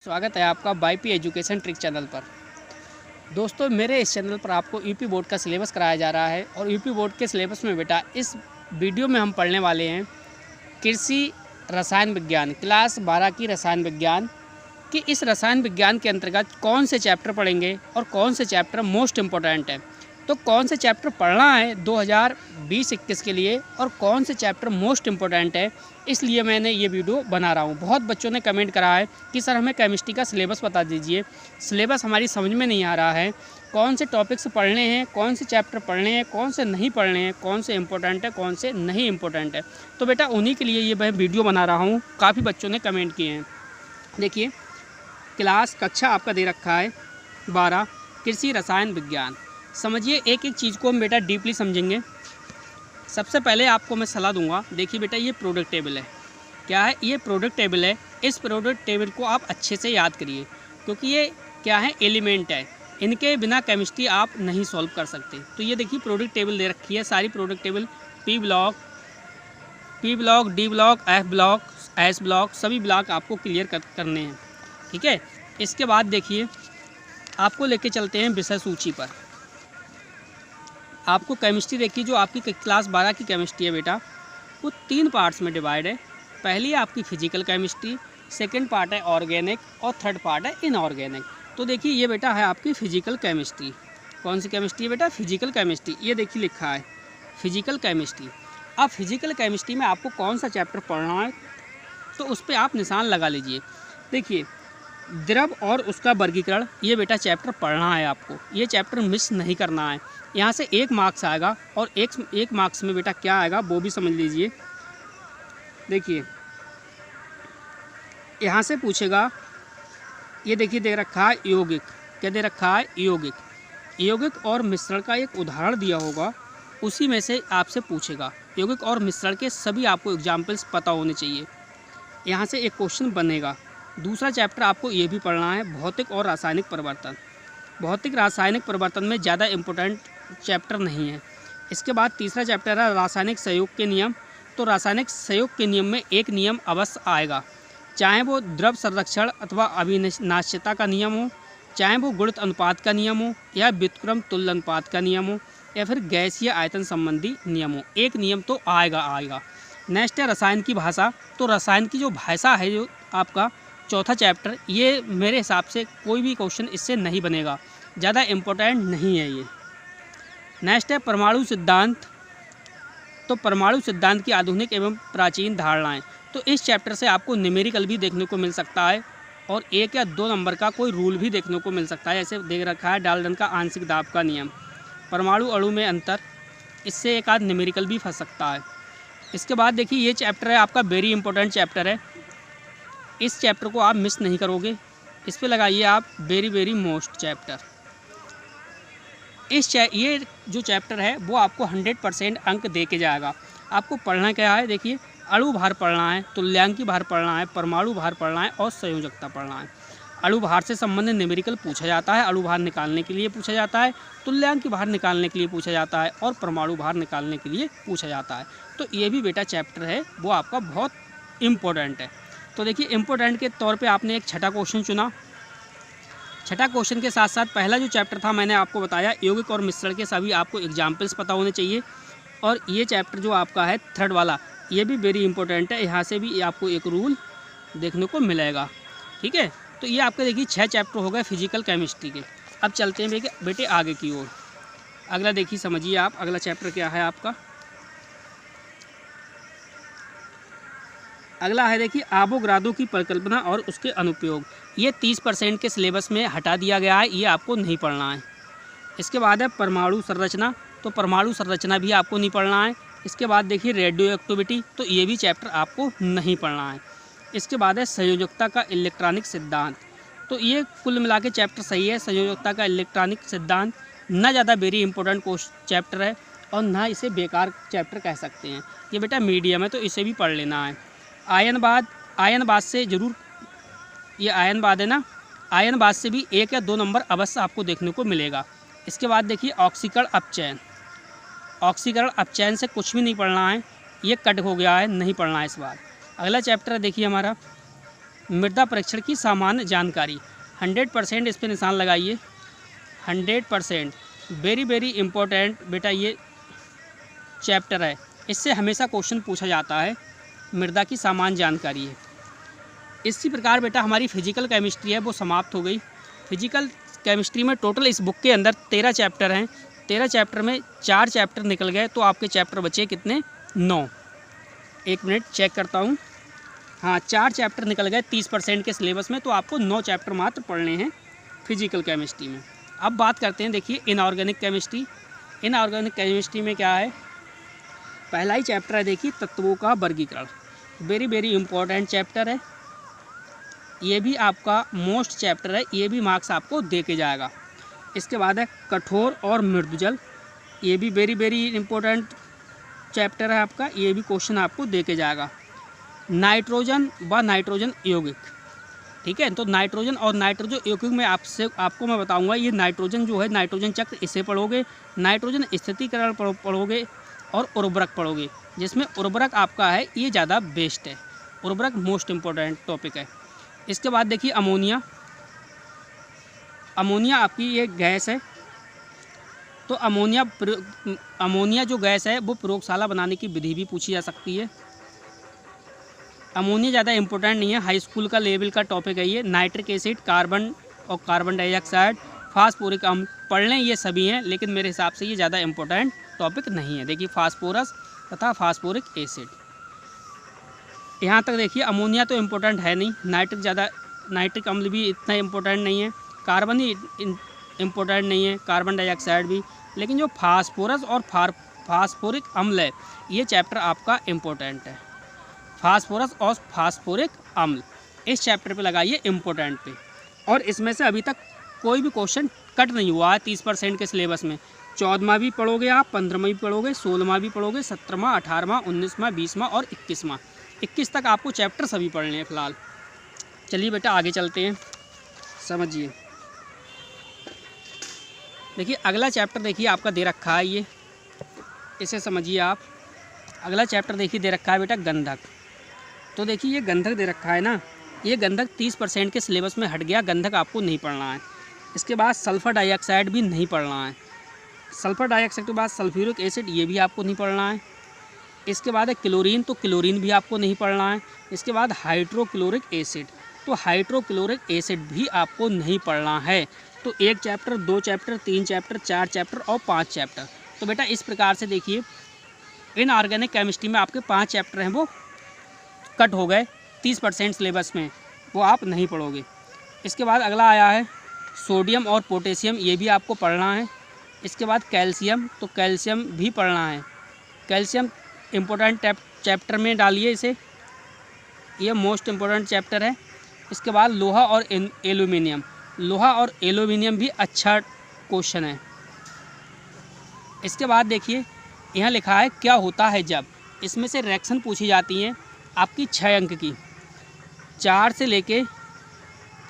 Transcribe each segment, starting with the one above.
स्वागत है आपका बाईपी एजुकेशन ट्रिक चैनल पर। दोस्तों, मेरे इस चैनल पर आपको यूपी बोर्ड का सिलेबस कराया जा रहा है और यूपी बोर्ड के सिलेबस में बेटा इस वीडियो में हम पढ़ने वाले हैं कृषि रसायन विज्ञान क्लास 12 की रसायन विज्ञान कि इस रसायन विज्ञान के अंतर्गत कौन से चैप्टर पढ़ेंगे और कौन से चैप्टर मोस्ट इम्पोर्टेंट है। तो कौन से चैप्टर पढ़ना है 2020-21 के लिए और कौन से चैप्टर मोस्ट इम्पोर्टेंट है, इसलिए मैंने ये वीडियो बना रहा हूँ। बहुत बच्चों ने कमेंट करा है कि सर हमें केमिस्ट्री का सिलेबस बता दीजिए, सिलेबस हमारी समझ में नहीं आ रहा है, कौन से टॉपिक्स पढ़ने हैं, कौन से चैप्टर पढ़ने हैं, कौन से नहीं पढ़ने हैं, कौन से इम्पोर्टेंट है, कौन से नहीं इम्पोर्टेंट है। तो बेटा उन्हीं के लिए ये मैं वीडियो बना रहा हूँ। काफ़ी बच्चों ने कमेंट किए हैं। देखिए, क्लास कक्षा आपका दे रखा है 12 कृषि रसायन विज्ञान। समझिए, एक एक चीज़ को हम बेटा डीपली समझेंगे। सबसे पहले आपको मैं सलाह दूंगा, देखिए बेटा ये प्रोडक्ट टेबल है। क्या है? ये प्रोडक्ट टेबल है। इस प्रोडक्ट टेबल को आप अच्छे से याद करिए, क्योंकि ये क्या है, एलिमेंट है। इनके बिना केमिस्ट्री आप नहीं सॉल्व कर सकते। तो ये देखिए प्रोडक्ट टेबल दे रखी है, सारी product table P block, D block, F block, S block, सभी ब्लॉक आपको क्लियर करने हैं। ठीक है। इसके बाद देखिए, आपको लेके चलते हैं विषय सूची पर। आपको केमिस्ट्री देखिए, जो आपकी क्लास 12 की केमिस्ट्री है बेटा, वो 3 पार्ट्स में डिवाइड है। पहली है आपकी फिजिकल केमिस्ट्री, सेकंड पार्ट है ऑर्गेनिक और थर्ड पार्ट है इनऑर्गेनिक। तो देखिए ये बेटा है आपकी फिजिकल केमिस्ट्री। कौन सी केमिस्ट्री है बेटा? Physical chemistry. ये देखिए लिखा है फिजिकल केमिस्ट्री। अब फिजिकल केमिस्ट्री में आपको कौन सा चैप्टर पढ़ना है, तो उस पर आप निशान लगा लीजिए। देखिए, द्रव और उसका वर्गीकरण, ये बेटा चैप्टर पढ़ना है आपको। ये चैप्टर मिस नहीं करना है। यहाँ से 1 मार्क्स आएगा और एक मार्क्स में बेटा क्या आएगा वो भी समझ लीजिए। देखिए, यहाँ से पूछेगा, ये देखिए दे रखा है यौगिक। क्या दे रखा है? यौगिक। यौगिक और मिश्रण का एक उदाहरण दिया होगा, उसी में से आपसे पूछेगा। यौगिक और मिश्रण के सभी आपको एग्जाम्पल्स पता होने चाहिए। यहाँ से एक क्वेश्चन बनेगा। दूसरा चैप्टर आपको ये भी पढ़ना है, भौतिक और रासायनिक परिवर्तन। भौतिक रासायनिक परिवर्तन में ज़्यादा इम्पोर्टेंट चैप्टर नहीं है। इसके बाद तीसरा चैप्टर है रासायनिक सहयोग के नियम। तो रासायनिक सहयोग के नियम में एक नियम अवश्य आएगा, चाहे वो द्रव संरक्षण अथवा अविनाश्यता का नियम हो, चाहे वो गुणित अनुपात का नियम हो, या व्युत्क्रम तुल्य अनुपात का नियम हो, या फिर गैसीय आयतन संबंधी नियम हो। एक नियम तो आएगा। नेक्स्ट है रसायन की भाषा। तो रसायन की जो भाषा है, जो आपका चौथा चैप्टर, ये मेरे हिसाब से कोई भी क्वेश्चन इससे नहीं बनेगा, ज़्यादा इम्पोर्टेंट नहीं है ये। नेक्स्ट है परमाणु सिद्धांत। तो परमाणु सिद्धांत की आधुनिक एवं प्राचीन धारणाएं। तो इस चैप्टर से आपको न्यूमेरिकल भी देखने को मिल सकता है और 1 या 2 नंबर का कोई रूल भी देखने को मिल सकता है। ऐसे देख रखा है डाल्टन का आंशिक दाब का नियम, परमाणु अणु में अंतर, इससे एक आध न्यूमेरिकल भी फंस सकता है। इसके बाद देखिए, ये चैप्टर है आपका वेरी इंपॉर्टेंट चैप्टर है। इस चैप्टर को आप मिस नहीं करोगे। इस पे लगाइए आप वेरी मोस्ट चैप्टर। ये जो चैप्टर है वो आपको 100% अंक दे के जाएगा। आपको पढ़ना क्या है? देखिए, अणु भार पढ़ना है, तुल्यांकी भार पढ़ना है, परमाणु भार पढ़ना है और संयोजकता पढ़ना है। अणु भार से संबंधित न्यूमेरिकल पूछा जाता है, अणु भार निकालने के लिए पूछा जाता है, तुल्यांकी भार निकालने के लिए पूछा जाता है और परमाणु भार निकालने के लिए पूछा जाता है। तो ये भी बेटा चैप्टर है, वो आपका बहुत इम्पोर्टेंट है। तो देखिए, इम्पोर्टेंट के तौर पे आपने एक छठा क्वेश्चन चुना। छठा क्वेश्चन के साथ साथ पहला जो चैप्टर था मैंने आपको बताया, यौगिक और मिश्रण के सभी आपको एग्जाम्पल्स पता होने चाहिए। और ये चैप्टर जो आपका है थर्ड वाला, ये भी वेरी इंपॉर्टेंट है। यहाँ से भी आपको एक रूल देखने को मिलेगा। ठीक है। तो ये आपके देखिए 6 चैप्टर हो गए फिजिकल केमिस्ट्री के। अब चलते हैं बेटे आगे की ओर। अगला देखिए, समझिए आप, अगला चैप्टर क्या है आपका। अगला है देखिए आवोगाद्रो की परिकल्पना और उसके अनुप्रयोग। ये 30% के सिलेबस में हटा दिया गया है, ये आपको नहीं पढ़ना है। इसके बाद है परमाणु संरचना। तो परमाणु संरचना भी आपको नहीं पढ़ना है। इसके बाद देखिए रेडियो एक्टिविटी। तो ये भी चैप्टर आपको नहीं पढ़ना है। इसके बाद है संयोजकता का इलेक्ट्रॉनिक सिद्धांत। तो ये कुल मिला के चैप्टर सही है। संयोजकता का इलेक्ट्रॉनिक सिद्धांत ना ज़्यादा वेरी इंपॉर्टेंट चैप्टर है और ना इसे बेकार चैप्टर कह सकते हैं। ये बेटा मीडियम है, तो इसे भी पढ़ लेना है। आयनवाद से ज़रूर, ये आयनवाद है ना, आयनवाद से भी 1 या 2 नंबर अवश्य आपको देखने को मिलेगा। इसके बाद देखिए ऑक्सीकरण अपचयन। ऑक्सीकरण अपचयन से कुछ भी नहीं पढ़ना है, ये कट हो गया है, नहीं पढ़ना है इस बार। अगला चैप्टर है देखिए हमारा मृदा परीक्षण की सामान्य जानकारी। 100% इस पर निशान लगाइए। 100% वेरी वेरी इम्पोर्टेंट बेटा ये चैप्टर है, इससे हमेशा क्वेश्चन पूछा जाता है। मृदा की सामान्य जानकारी है। इसी प्रकार बेटा हमारी फिजिकल केमिस्ट्री है वो समाप्त हो गई। फिजिकल केमिस्ट्री में टोटल इस बुक के अंदर 13 चैप्टर हैं। 13 चैप्टर में 4 चैप्टर निकल गए, तो आपके चैप्टर बचे कितने? 9। एक मिनट चेक करता हूँ। हाँ, 4 चैप्टर निकल गए 30% के सिलेबस में, तो आपको 9 चैप्टर मात्र पढ़ने हैं फिजिकल केमिस्ट्री में। अब बात करते हैं, देखिए इनऑर्गेनिक केमिस्ट्री। इनऑर्गेनिक केमिस्ट्री में क्या है? पहला ही चैप्टर है, देखिए तत्वों का वर्गीकरण। वेरी वेरी इंपॉर्टेंट चैप्टर है, ये भी आपका मोस्ट चैप्टर है, ये भी मार्क्स आपको दे के जाएगा। इसके बाद है कठोर और मृदुजल, ये भी वेरी वेरी इंपॉर्टेंट चैप्टर है आपका, ये भी क्वेश्चन आपको दे के जाएगा। नाइट्रोजन व नाइट्रोजन यौगिक, ठीक है। तो नाइट्रोजन और नाइट्रोजन यौगिक में आपको मैं बताऊंगा। ये नाइट्रोजन जो है, नाइट्रोजन चक्र, इसे पढ़ोगे। नाइट्रोजन स्थितीकरण पढ़ोगे और उर्वरक पढ़ोगे, जिसमें उर्वरक आपका है ये ज़्यादा बेस्ट है। उर्वरक मोस्ट इम्पोर्टेंट टॉपिक है। इसके बाद देखिए अमोनिया। अमोनिया आपकी ये गैस है, तो अमोनिया जो गैस है वो प्रयोगशाला बनाने की विधि भी पूछी जा सकती है। अमोनिया ज़्यादा इंपॉर्टेंट नहीं है, हाई स्कूल का लेवल का टॉपिक है ये। नाइट्रिक एसिड, कार्बन और कार्बन डाइऑक्साइड, फास्फोरिक अम्ल पढ़ लें, ये सभी हैं, लेकिन मेरे हिसाब से ये ज़्यादा इंपॉर्टेंट टॉपिक नहीं है। देखिए फास्फोरस तथा फास्फोरिक एसिड, यहाँ तक देखिए। अमोनिया तो इम्पोर्टेंट है नहीं, नाइट्रिक अम्ल भी इतना इम्पोर्टेंट नहीं है, कार्बन ही इम्पोर्टेंट नहीं है, कार्बन डाइऑक्साइड भी। लेकिन जो फास्फोरस और फास्फोरिक अम्ल है, ये चैप्टर आपका इम्पोर्टेंट है। फास्फोरस और फास्फोरिक अम्ल इस चैप्टर पे लगाइए इम्पोर्टेंट पे। और इसमें से अभी तक कोई भी क्वेश्चन कट नहीं हुआ है 30% के सिलेबस में। 14वां भी पढ़ोगे आप, 15वां भी पढ़ोगे, 16वां भी पढ़ोगे, 17वां, 18वां, 19वां, 20वां और 21वां। 21 तक आपको चैप्टर सभी पढ़ने हैं फिलहाल। चलिए बेटा आगे चलते हैं, समझिए। देखिए अगला चैप्टर देखिए आपका दे रखा है, ये इसे समझिए आप। अगला चैप्टर देखिए दे रखा है बेटा गंधक। तो देखिए ये गंधक दे रखा है ना, ये गंधक 30% के सिलेबस में हट गया, गंधक आपको नहीं पढ़ना है। इसके बाद सल्फ़र डाइऑक्साइड भी नहीं पढ़ना है। सल्फ़र डाइऑक्साइड के बाद सल्फ्यूरिक एसिड, ये भी आपको नहीं पढ़ना है। इसके बाद है क्लोरीन, तो क्लोरीन भी आपको नहीं पढ़ना है। इसके बाद हाइड्रोक्लोरिक एसिड, तो हाइड्रोक्लोरिक एसिड भी आपको नहीं पढ़ना है। तो 1 चैप्टर, 2 चैप्टर, 3 चैप्टर, 4 चैप्टर और 5 चैप्टर। तो बेटा इस प्रकार से देखिए इनऑर्गेनिक केमिस्ट्री में आपके 5 चैप्टर हैं वो कट हो गए 30% सिलेबस में, वो आप नहीं पढ़ोगे। इसके बाद अगला आया है सोडियम और पोटेशियम, ये भी आपको पढ़ना है। इसके बाद कैल्शियम, तो कैल्शियम भी पढ़ना है। कैल्शियम इम्पोर्टेंट चैप्टर में डालिए इसे, ये मोस्ट इम्पोर्टेंट चैप्टर है। इसके बाद लोहा और एल्यूमिनियम, लोहा और एल्यूमिनियम भी अच्छा क्वेश्चन है। इसके बाद देखिए यहाँ लिखा है क्या होता है जब, इसमें से रिएक्शन पूछी जाती हैं आपकी 6 अंक की, 4 से लेके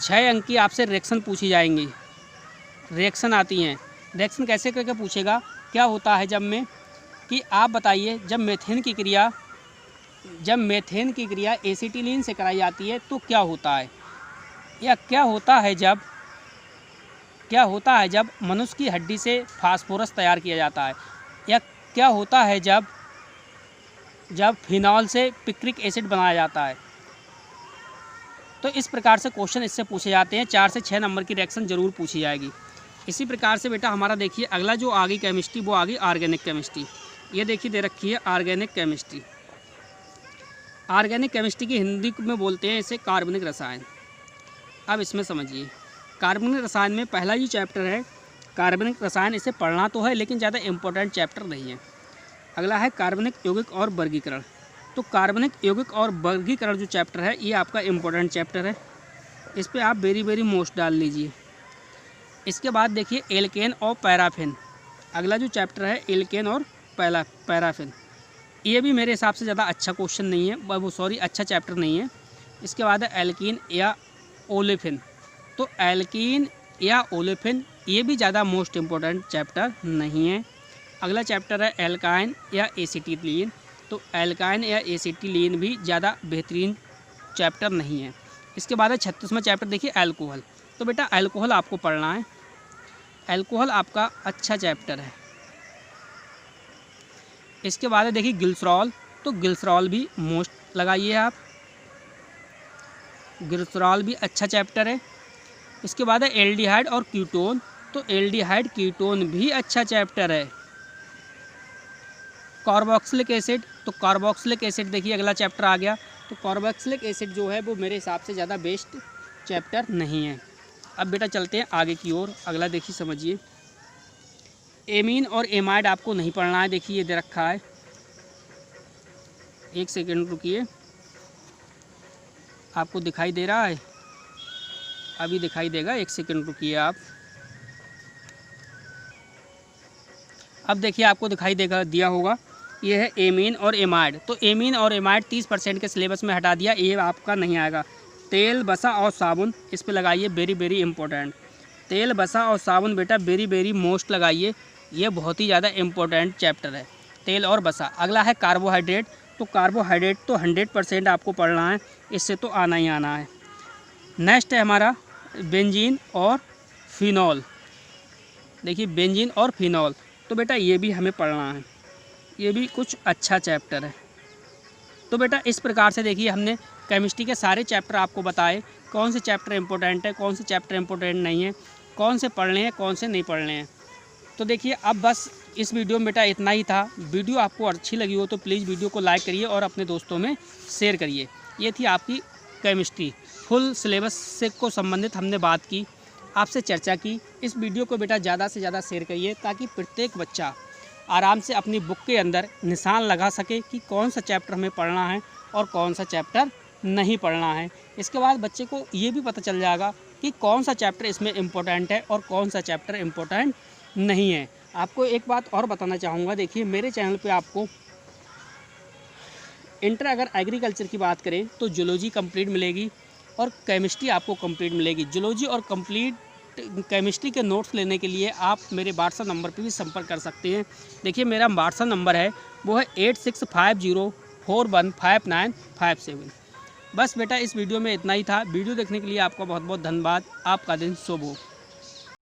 6 अंक की आपसे रिएक्शन पूछी जाएंगी। रिएक्शन आती हैं, रिएक्शन कैसे करके पूछेगा, क्या होता है जब में, कि आप बताइए जब मेथेन की क्रिया एसिटिलीन से कराई जाती है तो क्या होता है, या क्या होता है जब मनुष्य की हड्डी से फास्फोरस तैयार किया जाता है, या क्या होता है जब फिनॉल से पिक्रिक एसिड बनाया जाता है। तो इस प्रकार से क्वेश्चन इससे पूछे जाते हैं। 4 से 6 नंबर की रिएक्शन जरूर पूछी जाएगी। इसी प्रकार से बेटा हमारा देखिए अगला जो आ गई केमिस्ट्री, वो आ गई ऑर्गेनिक केमिस्ट्री। ये देखिए दे रखी है ऑर्गेनिक केमिस्ट्री। ऑर्गेनिक केमिस्ट्री की हिंदी में बोलते हैं इसे कार्बनिक रसायन। अब इसमें समझिए, कार्बनिक रसायन में पहला ही चैप्टर है कार्बनिक रसायन, इसे पढ़ना तो है लेकिन ज़्यादा इम्पोर्टेंट चैप्टर नहीं है। अगला है कार्बनिक यौगिक और वर्गीकरण। तो कार्बनिक यौगिक और वर्गीकरण जो चैप्टर है ये आपका इम्पोर्टेंट चैप्टर है, इस पर आप वेरी वेरी मोस्ट डाल लीजिए। इसके बाद देखिए एल्केन और पैराफिन, अगला जो चैप्टर है एल्केन और पैराफिन, ये भी मेरे हिसाब से ज़्यादा अच्छा क्वेश्चन नहीं है, अच्छा चैप्टर नहीं है। इसके बाद है एल्कीन या ओलेफिन, तो एल्कीन या ओलेफिन ये भी ज़्यादा मोस्ट इम्पोर्टेंट चैप्टर नहीं है। अगला चैप्टर है एल्काइन या एसिटिलीन, तो एल्काइन या एसिटिलीन भी ज़्यादा बेहतरीन चैप्टर नहीं है। इसके बाद है 36वां चैप्टर, देखिए अल्कोहल। तो बेटा अल्कोहल आपको पढ़ना है, अल्कोहल आपका अच्छा चैप्टर है। इसके बाद है देखिए ग्लिसरॉल, तो ग्लिसरॉल भी मोस्ट लगाइए आप, ग्लिसरॉल भी अच्छा चैप्टर है। इसके बाद है एल्डिहाइड और कीटोन, तो एल्डिहाइड कीटोन भी अच्छा चैप्टर है। कार्बोक्सिलिक एसिड, तो कार्बोक्सिलिक एसिड देखिए अगला चैप्टर आ गया। तो कार्बोक्सिलिक एसिड जो है वो मेरे हिसाब से ज़्यादा बेस्ट चैप्टर नहीं है। अब बेटा चलते हैं आगे की ओर, अगला देखिए समझिए। एमीन और एमाइड आपको नहीं पढ़ना है, देखिए ये दे रखा है, एक सेकेंड रुकिए, आपको दिखाई दे रहा है, अभी दिखाई देगा, एक सेकेंड रुकिए आप। अब देखिए आपको दिखाई देगा, दिया होगा, ये है एमीन और एमाइड। तो एमीन और एमाइड 30% के सिलेबस में हटा दिया, ये आपका नहीं आएगा। तेल, बसा और साबुन इस पे लगाइए, वेरी वेरी इंपॉर्टेंट। तेल, बसा और साबुन बेटा वेरी वेरी मोस्ट लगाइए, ये बहुत ही ज़्यादा इम्पोर्टेंट चैप्टर है, तेल और बसा। अगला है कार्बोहाइड्रेट, तो कार्बोहाइड्रेट तो 100% आपको पढ़ना है, इससे तो आना ही आना है। नेक्स्ट है हमारा बेंजीन और फिनॉल, देखिए बेंजीन और फिनॉल, तो बेटा ये भी हमें पढ़ना है, ये भी कुछ अच्छा चैप्टर है। तो बेटा इस प्रकार से देखिए हमने केमिस्ट्री के सारे चैप्टर आपको बताए, कौन से चैप्टर इंपॉर्टेंट है, कौन से चैप्टर इंपॉर्टेंट नहीं है, कौन से पढ़ने हैं, कौन से नहीं पढ़ने हैं। तो देखिए अब बस इस वीडियो में बेटा इतना ही था। वीडियो आपको अच्छी लगी हो तो प्लीज़ वीडियो को लाइक करिए और अपने दोस्तों में शेयर करिए। ये थी आपकी केमिस्ट्री फुल सिलेबस से को संबंधित हमने बात की, आपसे चर्चा की। इस वीडियो को बेटा ज़्यादा से ज़्यादा शेयर करिए ताकि प्रत्येक बच्चा आराम से अपनी बुक के अंदर निशान लगा सके कि कौन सा चैप्टर हमें पढ़ना है और कौन सा चैप्टर नहीं पढ़ना है। इसके बाद बच्चे को ये भी पता चल जाएगा कि कौन सा चैप्टर इसमें इम्पोर्टेंट है और कौन सा चैप्टर इम्पोर्टेंट नहीं है। आपको एक बात और बताना चाहूँगा, देखिए मेरे चैनल पे आपको इंटर अगर एग्रीकल्चर की बात करें तो जूलॉजी कंप्लीट मिलेगी और केमिस्ट्री आपको कंप्लीट मिलेगी। जूलॉजी और कंप्लीट केमिस्ट्री के नोट्स लेने के लिए आप मेरे व्हाट्सएप नंबर पर भी संपर्क कर सकते हैं। देखिए मेरा व्हाट्सएप नंबर है वो है 8650415957। बस बेटा इस वीडियो में इतना ही था। वीडियो देखने के लिए आपका बहुत बहुत धन्यवाद। आपका दिन शुभ हो।